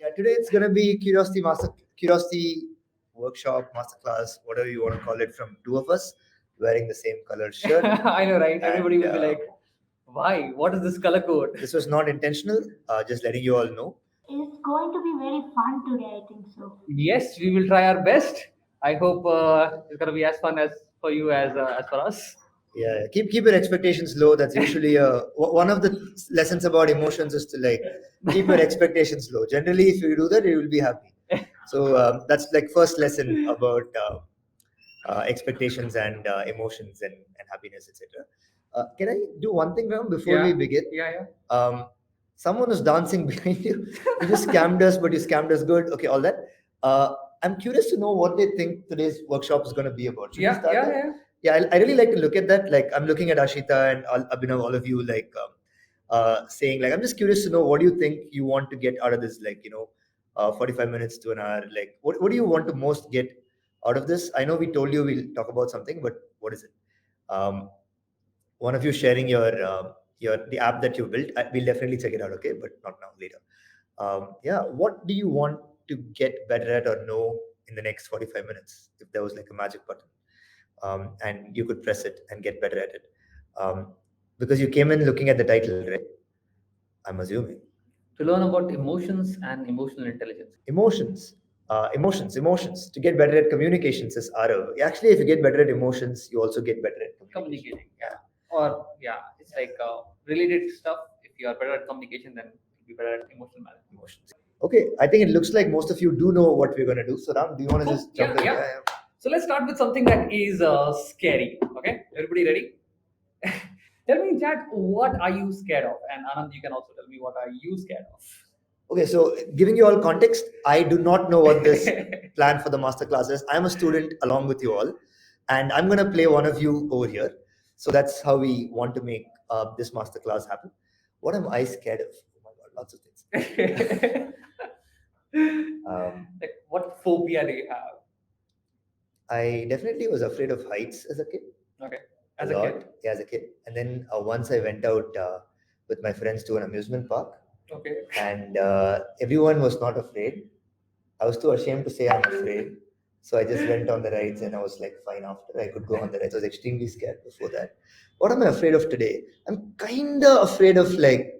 Yeah, today it's gonna be curiosity workshop, masterclass, whatever you want to call it, from two of us wearing the same color shirt. I know, right? Everybody will be And, like, why? What is this color code? This was not intentional. Just letting you all know. It's going to be very fun today, I think so. Yes, we will try our best. I hope it's gonna be as fun as for you as for us. Yeah, keep your expectations low. That's usually one of the lessons about emotions is to like keep your expectations low. Generally, if you do that, you will be happy. So that's like first lesson about expectations and emotions and happiness, etc. Can I do one thing, Ram, before we begin? Yeah. Someone was dancing behind you. You just scammed us, but you scammed us good. Okay, all that. I'm curious to know what they think today's workshop is going to be about. Should we start that? Yeah, I really like to look at that. Like, I'm looking at Ashita and Abhinav, all of you, like saying, like, I'm just curious to know what do you think you want to get out of this, like, 45 minutes to an hour. Like, what do you want to most get out of this? I know we told you we'll talk about something, but what is it? One of you sharing your the app that you built. We'll definitely check it out, okay? But not now, later. Yeah, what do you want to get better at or know in the next 45 minutes? If there was like a magic button. And you could press it and get better at it. Because you came in looking at the title, right? I'm assuming. To learn about emotions and emotional intelligence. Emotions. To get better at communications is Arav. Actually, if you get better at emotions, you also get better at communicating. Yeah. Or it's like related stuff. If you are better at communication, then you'll be better at emotional management. Emotions. Okay, I think it looks like most of you do know what we're going to do. So, Ram, do you want to just jump in? Yeah. So let's start with something that is scary. Okay, everybody ready? Tell me, chat, what are you scared of? And Anand, you can also tell me what are you scared of. Okay, so giving you all context, I do not know what this plan for the masterclass is. I'm a student along with you all, and I'm going to play one of you over here. So that's how we want to make this masterclass happen. What am I scared of? Oh my God, lots of things. Like, what phobia do you have? I definitely was afraid of heights as a kid. Okay. As a kid? Yeah, as a kid. And then once I went out with my friends to an amusement park. Okay. And everyone was not afraid. I was too ashamed to say I'm afraid. So I just went on the rides and I was like fine after. I could go on the rides. I was extremely scared before that. What am I afraid of today? I'm kind of afraid of like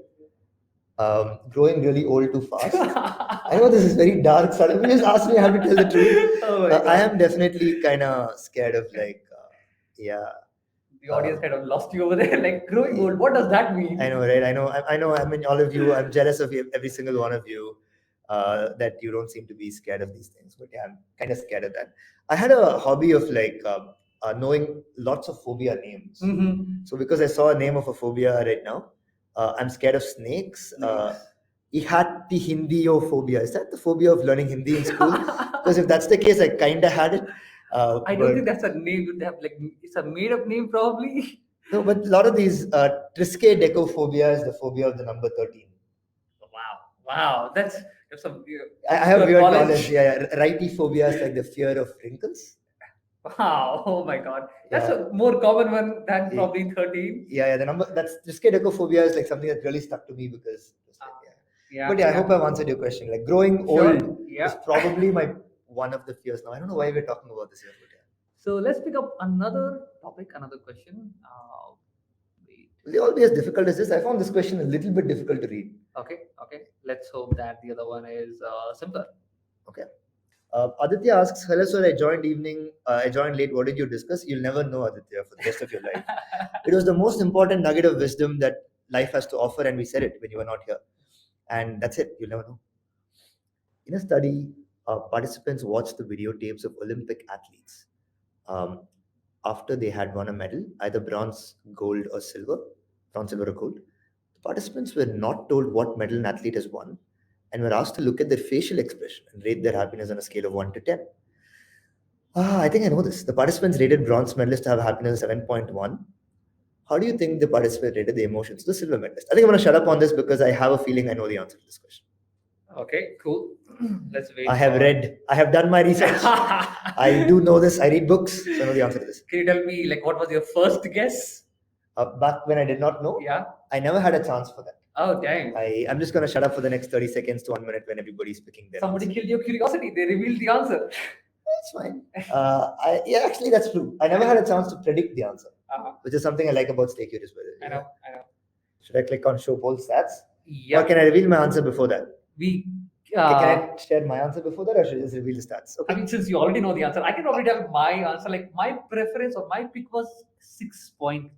growing really old too fast. I know this is very dark. Suddenly just asked me how to tell the truth. I am definitely kind of scared of like, The audience kind of lost you over there. Like, growing old, what does that mean? I know, right? I know. I mean, all of you. I'm jealous of every single one of you. That you don't seem to be scared of these things, but yeah, I'm kind of scared of that. I had a hobby of like knowing lots of phobia names. Mm-hmm. So because I saw a name of a phobia right now, I'm scared of snakes. Ihatihindiyophobia. Is that the phobia of learning Hindi in school? Because if that's the case, I kind of had it. I don't think that's a name. Like, it's a made-up name, probably. No, but a lot of these triskaidekaphobia is the phobia of the number 13. Wow, that's some. I have weird knowledge. Yeah, righty phobia is like the fear of wrinkles. Wow! Oh my God, that's a more common one than probably 13. Yeah. The number that's triskaidekaphobia is like something that really stuck to me because. But I hope I've answered your question. Like growing old is probably my one of the fears now. I don't know why we're talking about this here, but yeah. So let's pick up another topic, another question. Will they all be as difficult as this? I found this question a little bit difficult to read. Okay. Let's hope that the other one is simpler. Okay. Aditya asks, hello sir, I joined late. What did you discuss? You'll never know, Aditya, for the rest of your life. It was the most important nugget of wisdom that life has to offer, and we said it when you were not here. And that's it. You'll never know. In a study, participants watched the videotapes of Olympic athletes after they had won a medal, either bronze, gold, or silver. Bronze, silver, or gold. The participants were not told what medal an athlete has won and were asked to look at their facial expression and rate their happiness on a scale of 1 to 10. I think I know this. The participants rated bronze medalists to have happiness of 7.1. How do you think the participant rated the emotions of the silver medalist? I think I'm going to shut up on this because I have a feeling I know the answer to this question. Okay, cool. Let's wait. I have done my research. I do know this. I read books, so I know the answer to this. Can you tell me, like, what was your first guess? Back when I did not know? Yeah. I never had a chance for that. Oh, dang. I'm just going to shut up for the next 30 seconds to 1 minute when everybody's picking their Somebody answer. killed your curiosity. They revealed the answer. That's fine. Yeah, actually, that's true. I never had a chance to predict the answer, which is something I like about Stay Curious. I know. Should I click on show poll stats? Yeah. Or can I reveal my answer before that? Can I share my answer before that, or should I just reveal the stats? Okay. I mean, since you already know the answer, I can probably tell my answer. Like my preference or my pick was 6.3.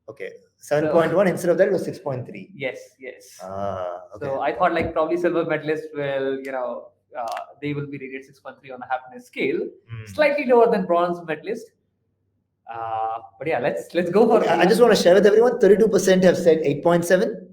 Okay, 7.1 instead of that it was 6.3. Yes. Okay. So I thought like probably silver medalists will, they will be rated 6.3 on a happiness scale, slightly lower than bronze medalist. But yeah, let's go for it. I just want to share with everyone, 32% have said 8.7.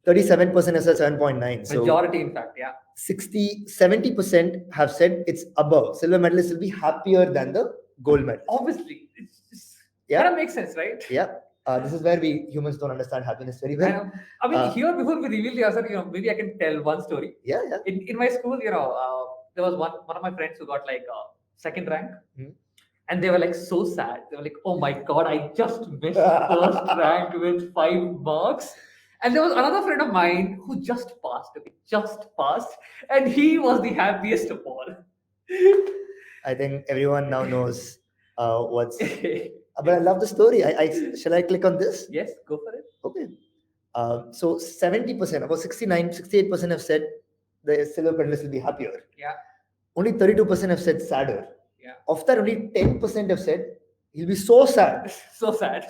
37% have said 7.9. So majority, in fact, yeah. 70% have said it's above. Silver medalists will be happier than the gold medal. Obviously, it's just kind of makes sense, right? Yeah. This is where we humans don't understand happiness very well. I mean, here before we reveal the answer, maybe I can tell one story. Yeah. In my school, there was one of my friends who got like second rank. And they were like so sad. They were like, "Oh my god, I just missed first rank with 5 marks." And there was another friend of mine who just passed, and he was the happiest of all. I think everyone now knows what's. But I love the story. Shall I click on this? Yes, go for it. Okay. So 70%, about 68% have said the silver medalist will be happier. Yeah. Only 32% have said sadder. Yeah. Of that, only 10% have said he'll be so sad. So sad.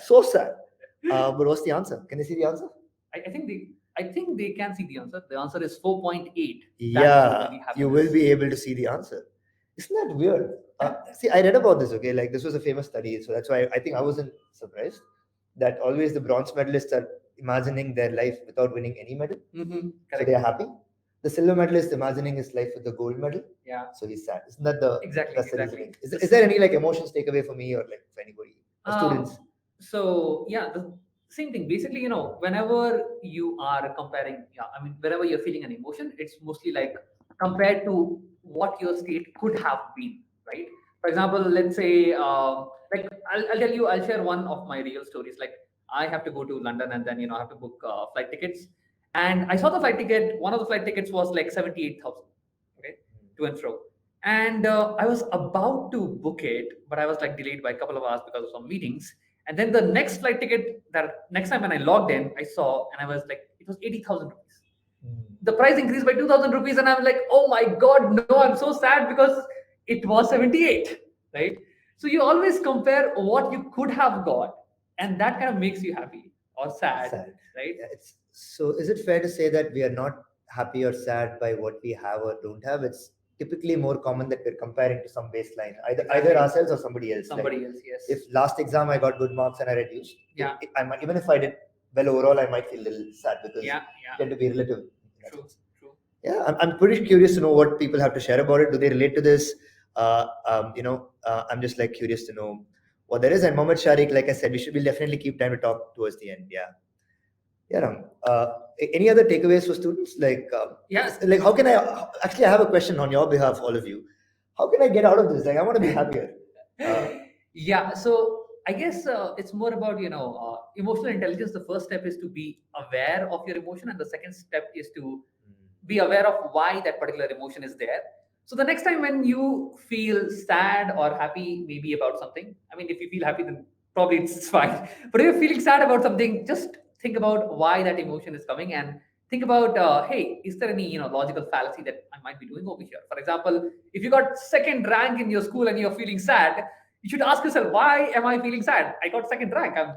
But what's the answer? Can you see the answer? I think they can see the answer. The answer is 4.8. Yeah, you will be able to see the answer. Isn't that weird? See, I read about this, okay? Like, this was a famous study, so that's why I think I wasn't surprised that always the bronze medalists are imagining their life without winning any medal. So they are happy. The silver medalist imagining his life with the gold medal. Yeah. So he's sad. Isn't that the exactly? Is there any like emotions takeaway for me or like for anybody or students? So yeah, the same thing. Basically, whenever you are comparing, whenever you're feeling an emotion, it's mostly like compared to what your state could have been, right? For example, let's say, like I'll share one of my real stories. Like I have to go to London and then I have to book flight tickets. And I saw the flight ticket. One of the flight tickets was like 78,000, okay, to and fro. And I was about to book it, but I was like delayed by a couple of hours because of some meetings. And then the next flight ticket, that next time when I logged in, I saw, and I was like, it was 80,000 rupees. The price increased by 2,000 rupees, and I was like, oh my god, no, I'm so sad because it was 78, right? So you always compare what you could have got, and that kind of makes you happy or sad. Right? Yeah, so is it fair to say that we are not happy or sad by what we have or don't have? It's typically more common that we're comparing to some baseline, either ourselves or somebody else. Yes. If last exam I got good marks and I reduced, even if I did well overall, I might feel a little sad because it tend to be relative. True. Yeah, I'm pretty curious to know what people have to share about it. Do they relate to this? I'm just like curious to know what there is. And Mohammed Sharik, like I said, we'll definitely keep time to talk towards the end. Yeah. Any other takeaways for students? Like how can I actually? I have a question on your behalf, all of you. How can I get out of this? Like, I want to be happier. So I guess it's more about emotional intelligence. The first step is to be aware of your emotion, and the second step is to be aware of why that particular emotion is there. So the next time when you feel sad or happy, maybe about something. I mean, if you feel happy, then probably it's fine. But if you're feeling sad about something, just think about why that emotion is coming and think about, hey, is there any logical fallacy that I might be doing over here? For example, if you got second rank in your school and you're feeling sad, you should ask yourself, why am I feeling sad? I got second rank. I'm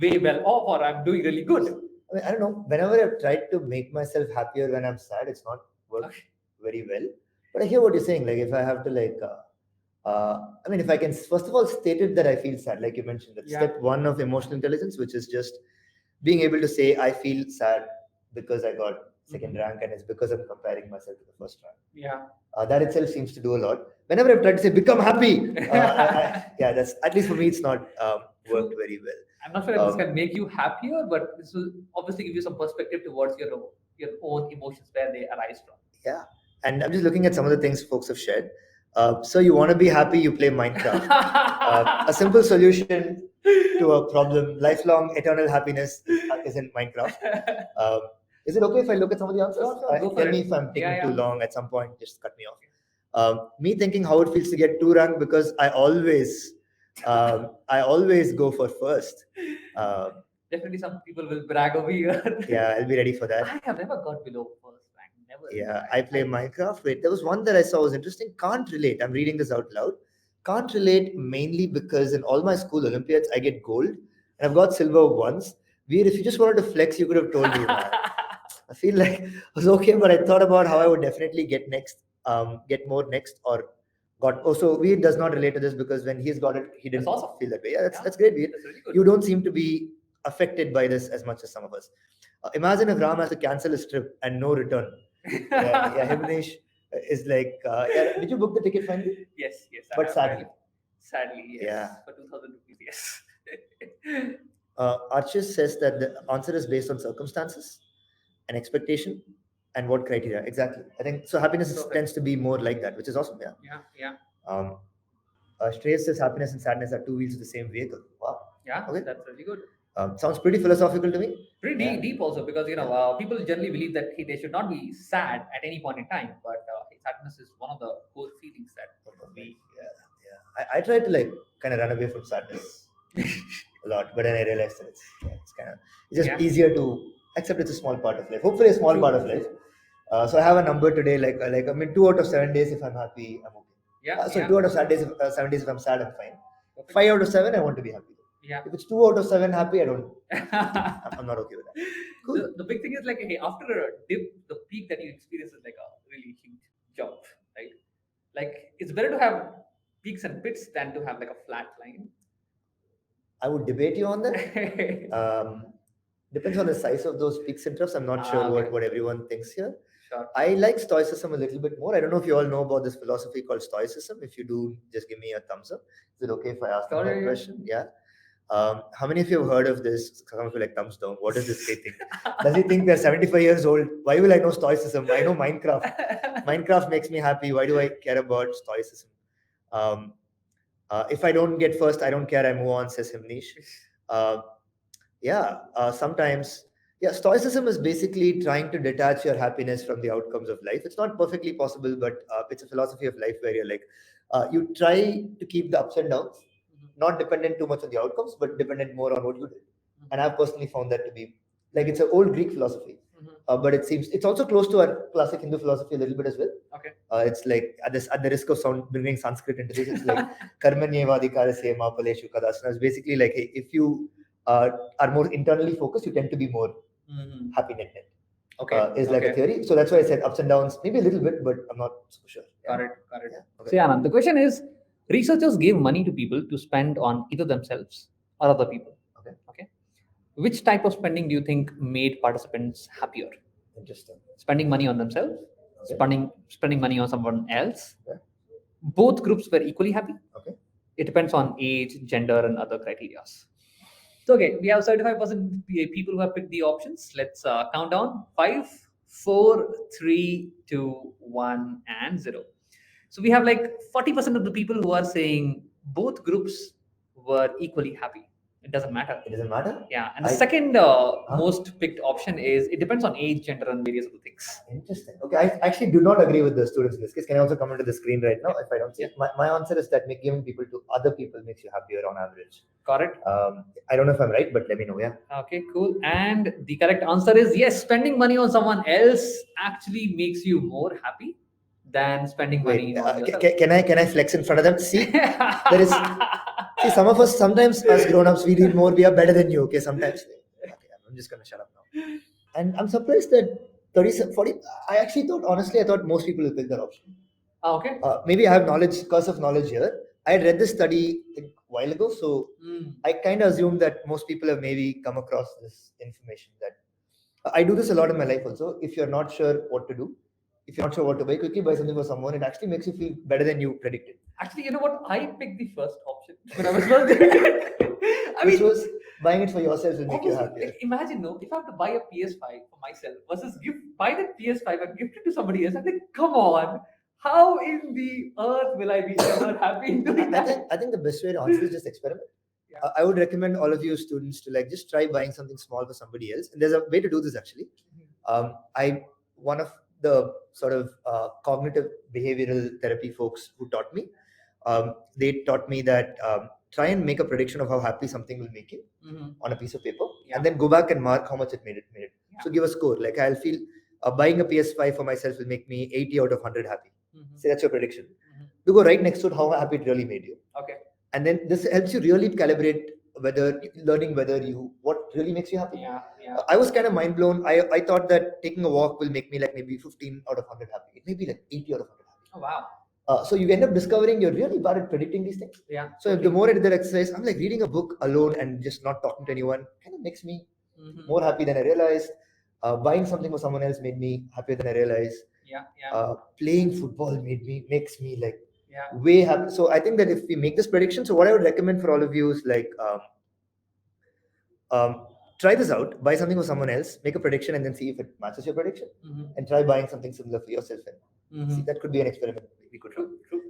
way well off, or I'm doing really good. I mean, I don't know. Whenever I've tried to make myself happier when I'm sad, it's not worked very well. But I hear what you're saying. Like if I have to if I can first of all state it that I feel sad, like you mentioned, that's step one of emotional intelligence, which is just being able to say I feel sad because I got second rank and it's because I'm comparing myself to the first rank. That itself seems to do a lot. Whenever I've tried to say become happy, that's at least for me it's not worked very well. I'm not sure if this can make you happier, but this will obviously give you some perspective towards your own emotions, where they arise from. Yeah, and I'm just looking at some of the things folks have shared. So you want to be happy, you play Minecraft. A simple solution to a problem, lifelong eternal happiness is in Minecraft. Is it okay if I look at some of the answers? Sure, Tell me if I'm taking too long at some point, just cut me off. Me thinking how it feels to get 2 rank because I always go for first. Definitely some people will brag over here. Yeah, I'll be ready for that. I have never got below first rank. Never. Yeah, I play Minecraft. Wait, there was one that I saw was interesting. Can't relate. I'm reading this out loud. Can't relate mainly because in all my school Olympiads, I get gold and I've got silver once. Veer, if you just wanted to flex, you could have told me, man. I feel like I was okay, but I thought about how I would definitely get next, get more next, or got. Oh, so Veer does not relate to this because when he's got it, he didn't That's awesome. feel that way. Yeah, that's great, Veer. That's really good. You don't seem to be affected by this as much as some of us. Imagine if Ram has to cancel his trip and no return. Yeah, Himanish is like, did you book the ticket finally? Yes. But sadly. Sadly, yes. Yeah. For 2,000 rupees, yes. Archis says that the answer is based on circumstances and expectation and what criteria. Exactly. I think so. Happiness tends to be more like that, which is awesome. Yeah. Shreyas says happiness and sadness are 2 wheels of the same vehicle. Wow. Yeah, Okay. that's really good. Sounds pretty philosophical to me. Pretty deep also because people generally believe that they should not be sad at any point in time, but sadness is one of the core feelings that we. Yeah. I tried to kind of run away from sadness a lot, but then I realized that it's just easier to accept it's a small part of life. Hopefully, a small part of life. So I have a number today, 2 out of 7 days if I'm happy, I'm okay. 2 out of 7 days if I'm sad, I'm fine. 5 out of 7, I want to be happy. Yeah. If it's 2 out of 7 happy, I'm not okay with that. Cool. The big thing is hey, after a dip, the peak that you experience is a really huge jump, right? It's better to have peaks and pits than to have a flat line. I would debate you on that. Depends on the size of those peaks and troughs. I'm not sure what everyone thinks here. Sure. I like Stoicism a little bit more. I don't know if you all know about this philosophy called Stoicism. If you do, just give me a thumbs up. Is it okay if I ask that question? Yeah. How many of you have heard of this? Some of you thumbs down. What does this guy think? Does he think they're 75 years old? Why will I know Stoicism? I know Minecraft. Minecraft makes me happy. Why do I care about Stoicism? If I don't get first, I don't care. I move on, says Himanish. Sometimes, Stoicism is basically trying to detach your happiness from the outcomes of life. It's not perfectly possible, but it's a philosophy of life where you're you try to keep the ups and downs, not dependent too much on the outcomes, but dependent more on what you did. And I've personally found that to be it's an old Greek philosophy, but it seems it's also close to our classic Hindu philosophy a little bit as well. Okay. It's at the risk of bringing Sanskrit into this, it's karmanyevadhikarasya ma paleshu kadasana. It's basically hey, if you are more internally focused, you tend to be more happy net. Okay. Is a theory. So that's why I said ups and downs, maybe a little bit, but I'm not so sure. Got it. Yeah. Okay. So Anand, the question is, researchers gave money to people to spend on either themselves or other people. Okay. Which type of spending do you think made participants happier? Interesting. Spending money on themselves, spending money on someone else. Okay. Both groups were equally happy. Okay. It depends on age, gender, and other criteria. So, okay, we have 35% people who have picked the options. Let's count down. 5, 4, 3, 2, 1, and 0. So we have 40% of the people who are saying both groups were equally happy. It doesn't matter. It doesn't matter? Yeah. And the second most picked option is it depends on age, gender, and various other things. Interesting. Okay, I actually do not agree with the students in this case. Can I also come into the screen right now if I don't see it? My answer is that giving people to other people makes you happier on average. Correct. I don't know if I'm right, but let me know. Yeah. Okay, cool. And the correct answer is yes, spending money on someone else actually makes you more happy than spending money on yourself. Can I flex in front of them? See, there is. See, some of us, sometimes as grown-ups, we read more, we are better than you, okay, sometimes. Okay, I'm just going to shut up now. And I'm surprised that 40, I actually honestly, I thought most people will pick that option. Okay. Maybe I have curse of knowledge here. I had read this study a while ago, so I kind of assumed that most people have maybe come across this information that I do this a lot in my life also. If you're not sure what to do, if you're not sure what to buy, quickly buy something for someone. It actually makes you feel better than you predicted. Actually, you know what? I picked the first option when I was first doing it. Which was buying it for yourself will make you happier. Imagine, if I have to buy a PS5 for myself versus buy that PS5 and gift it to somebody else, I'm come on. how in the earth will I be ever happy in doing that? I think the best way to answer is just experiment. Yeah. I would recommend all of you students to like just try buying something small for somebody else. And there's a way to do this actually. One of the sort of cognitive behavioral therapy folks who taught me, they taught me that try and make a prediction of how happy something will make you on a piece of paper, and then go back and mark how much it made it. Yeah. So give a score. Like I'll feel buying a PS5 for myself will make me 80 out of 100 happy. Say that's your prediction. You go right next to it how happy it really made you. Okay. And then this helps you really calibrate whether what really makes you happy. Yeah. I was kind of mind blown. I thought that taking a walk will make me like maybe 15 out of 100 happy. It may be like 80 out of 100 happy. Oh wow. So you end up discovering you're really bad at predicting these things. Yeah. So the more I did that exercise, I'm like reading a book alone and just not talking to anyone kind of makes me more happy than I realized. Buying something for someone else made me happier than I realized. Playing football makes me like way happy. So I think that if we make this prediction, so what I would recommend for all of you is like try this out, buy something for someone else, make a prediction, and then see if it matches your prediction, and try buying something similar for yourself. And see, that could be an experiment we could run. True.